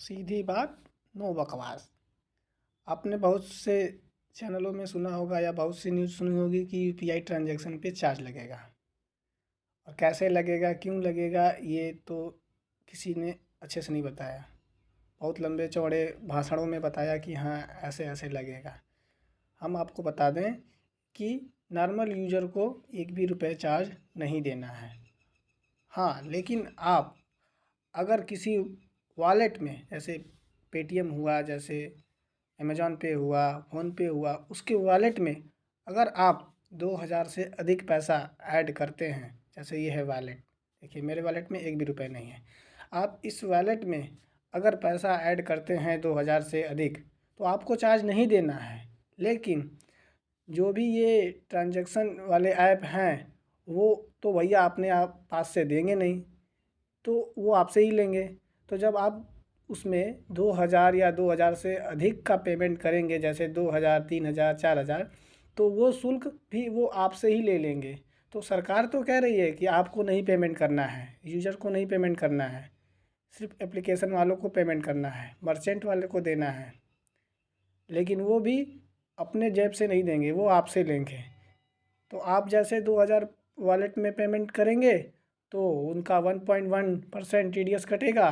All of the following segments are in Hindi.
सीधी बात, नो बकवास। आपने बहुत से चैनलों में सुना होगा या बहुत सी न्यूज़ सुनी होगी कि यूपीआई ट्रांजैक्शन पे चार्ज लगेगा। और कैसे लगेगा, क्यों लगेगा, ये तो किसी ने अच्छे से नहीं बताया। बहुत लंबे चौड़े भाषणों में बताया कि हाँ ऐसे ऐसे लगेगा। हम आपको बता दें कि नॉर्मल यूज़र को एक भी रुपये चार्ज नहीं देना है। हाँ, लेकिन आप अगर किसी वॉलेट में, जैसे पेटीएम हुआ, जैसे अमेज़न पे हुआ, फ़ोनपे हुआ, उसके वॉलेट में अगर आप 2000 से अधिक पैसा ऐड करते हैं, जैसे ये है वॉलेट, देखिए मेरे वॉलेट में एक भी रुपए नहीं है। आप इस वॉलेट में अगर पैसा ऐड करते हैं 2000 से अधिक, तो आपको चार्ज नहीं देना है। लेकिन जो भी ये ट्रांजैक्शन वाले ऐप हैं, वो तो भैया अपने आप पास से देंगे नहीं, तो वो आपसे ही लेंगे। तो जब आप उसमें 2000 या 2000 से अधिक का पेमेंट करेंगे, जैसे 2000, 3000, 4000, तो वो शुल्क भी वो आपसे ही ले लेंगे। तो सरकार तो कह रही है कि आपको नहीं पेमेंट करना है, यूज़र को नहीं पेमेंट करना है, सिर्फ एप्लीकेशन वालों को पेमेंट करना है, मर्चेंट वाले को देना है। लेकिन वो भी अपने जेब से नहीं देंगे, वो आपसे लेंगे। तो आप जैसे 2000 वॉलेट में पेमेंट करेंगे, तो उनका 1.1% टीडीएस कटेगा।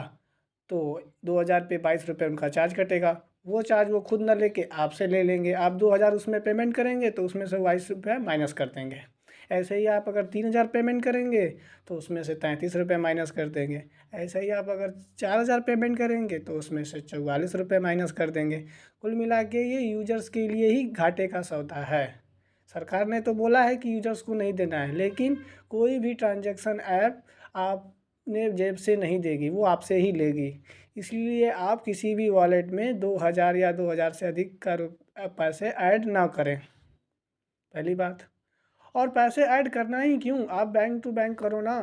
तो 2000 पे 22 रुपये उनका चार्ज कटेगा। वो चार्ज वो खुद ना लेके आपसे ले लेंगे। आप 2000 उसमें पेमेंट करेंगे तो उसमें से 22 रुपये माइनस कर देंगे। ऐसे ही आप अगर 3000 पेमेंट करेंगे तो उसमें से 33 रुपये माइनस कर देंगे। ऐसे ही आप अगर 4000 पेमेंट करेंगे तो उसमें से 44 रुपये माइनस कर देंगे। कुल मिला के ये यूजर्स के लिए ही घाटे का सौदा है। सरकार ने तो बोला है कि यूजर्स को नहीं देना है, लेकिन कोई भी ट्रांजैक्शन ऐप आपने जेब से नहीं देगी, वो आपसे ही लेगी। इसलिए आप किसी भी वॉलेट में 2000 या 2000 से अधिक का पैसे ऐड ना करें, पहली बात। और पैसे ऐड करना ही क्यों, आप बैंक टू बैंक करो ना,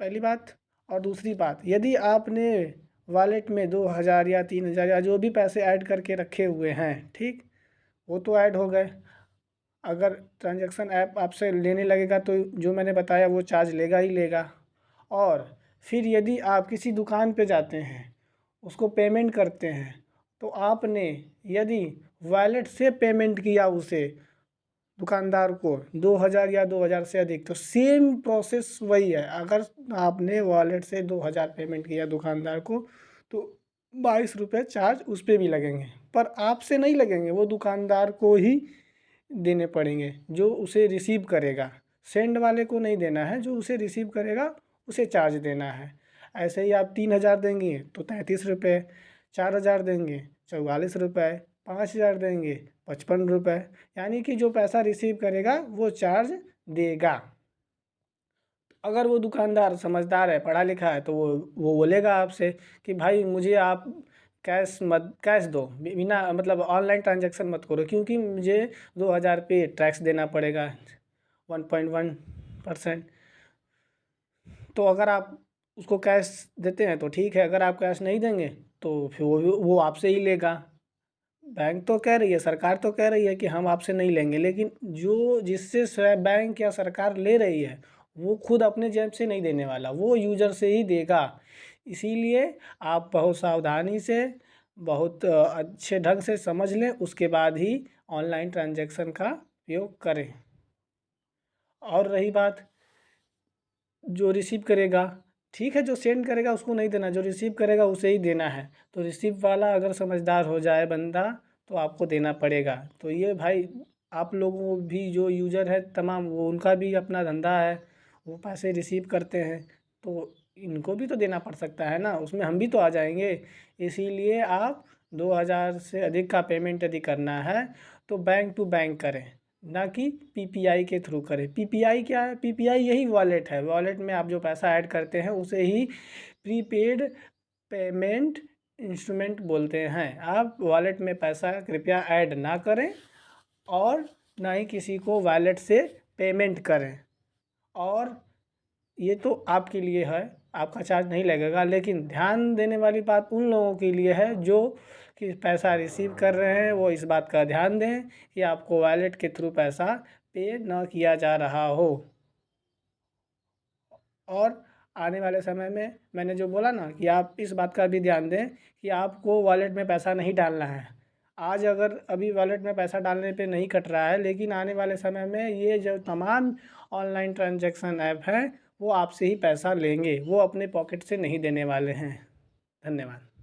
पहली बात। और दूसरी बात, यदि आपने वॉलेट में 2000 या 3000 या जो भी पैसे ऐड करके रखे हुए हैं, ठीक, वो तो ऐड हो गए। अगर ट्रांजैक्शन ऐप आपसे लेने लगेगा तो जो मैंने बताया वो चार्ज लेगा ही लेगा। और फिर यदि आप किसी दुकान पे जाते हैं, उसको पेमेंट करते हैं, तो आपने यदि वॉलेट से पेमेंट किया उसे, दुकानदार को 2000 या 2000 से अधिक, तो सेम प्रोसेस वही है। अगर आपने वॉलेट से 2000 पेमेंट किया दुकानदार को, तो 22 रुपये चार्ज उस पर भी लगेंगे, पर आपसे नहीं लगेंगे, वो दुकानदार को ही देने पड़ेंगे, जो उसे रिसीव करेगा। सेंड वाले को नहीं देना है, जो उसे रिसीव करेगा उसे चार्ज देना है। ऐसे ही आप 3000 देंगे तो 33 रुपये, 4000 देंगे 44 रुपये, 5000 देंगे 55 रुपये। यानी कि जो पैसा रिसीव करेगा वो चार्ज देगा। अगर वो दुकानदार समझदार है, पढ़ा लिखा है, तो वो बोलेगा आपसे कि भाई मुझे आप कैश दो, बिना मतलब ऑनलाइन ट्रांजैक्शन मत करो, क्योंकि मुझे 2000 पे टैक्स देना पड़ेगा 1.1%। तो अगर आप उसको कैश देते हैं तो ठीक है, अगर आप कैश नहीं देंगे तो फिर वो आपसे ही लेगा। बैंक तो कह रही है, सरकार तो कह रही है कि हम आपसे नहीं लेंगे, लेकिन जो जिससे बैंक या सरकार ले रही है, वो खुद अपने जेब से नहीं देने वाला, वो यूज़र से ही देगा। इसीलिए आप बहुत सावधानी से, बहुत अच्छे ढंग से समझ लें, उसके बाद ही ऑनलाइन ट्रांजैक्शन का उपयोग करें। और रही बात जो रिसीव करेगा, ठीक है, जो सेंड करेगा उसको नहीं देना, जो रिसीव करेगा उसे ही देना है। तो रिसीव वाला अगर समझदार हो जाए बंदा, तो आपको देना पड़ेगा। तो ये भाई, आप लोगों भी जो यूज़र है तमाम, वो उनका भी अपना धंधा है, वो पैसे रिसीव करते हैं, तो इनको भी तो देना पड़ सकता है ना, उसमें हम भी तो आ जाएंगे। इसीलिए आप 2000 से अधिक का पेमेंट यदि करना है तो बैंक टू बैंक करें, ना कि पीपीआई के थ्रू करें। पीपीआई क्या है? पीपीआई यही वॉलेट है। वॉलेट में आप जो पैसा ऐड करते हैं उसे ही प्रीपेड पेमेंट इंस्ट्रूमेंट बोलते हैं। आप वॉलेट में पैसा कृपया ऐड ना करें, और ना ही किसी को वॉलेट से पेमेंट करें। और ये तो आपके लिए है, आपका चार्ज नहीं लगेगा, लेकिन ध्यान देने वाली बात उन लोगों के लिए है जो कि पैसा रिसीव कर रहे हैं, वो इस बात का ध्यान दें कि आपको वॉलेट के थ्रू पैसा पे ना किया जा रहा हो। और आने वाले समय में मैंने जो बोला ना कि आप इस बात का भी ध्यान दें कि आपको वॉलेट में पैसा नहीं डालना है। आज अगर अभी वॉलेट में पैसा डालने पे नहीं कट रहा है, लेकिन आने वाले समय में ये जो तमाम ऑनलाइन ट्रांजैक्शन ऐप हैं वो आपसे ही पैसा लेंगे, वो अपने पॉकेट से नहीं देने वाले हैं। धन्यवाद।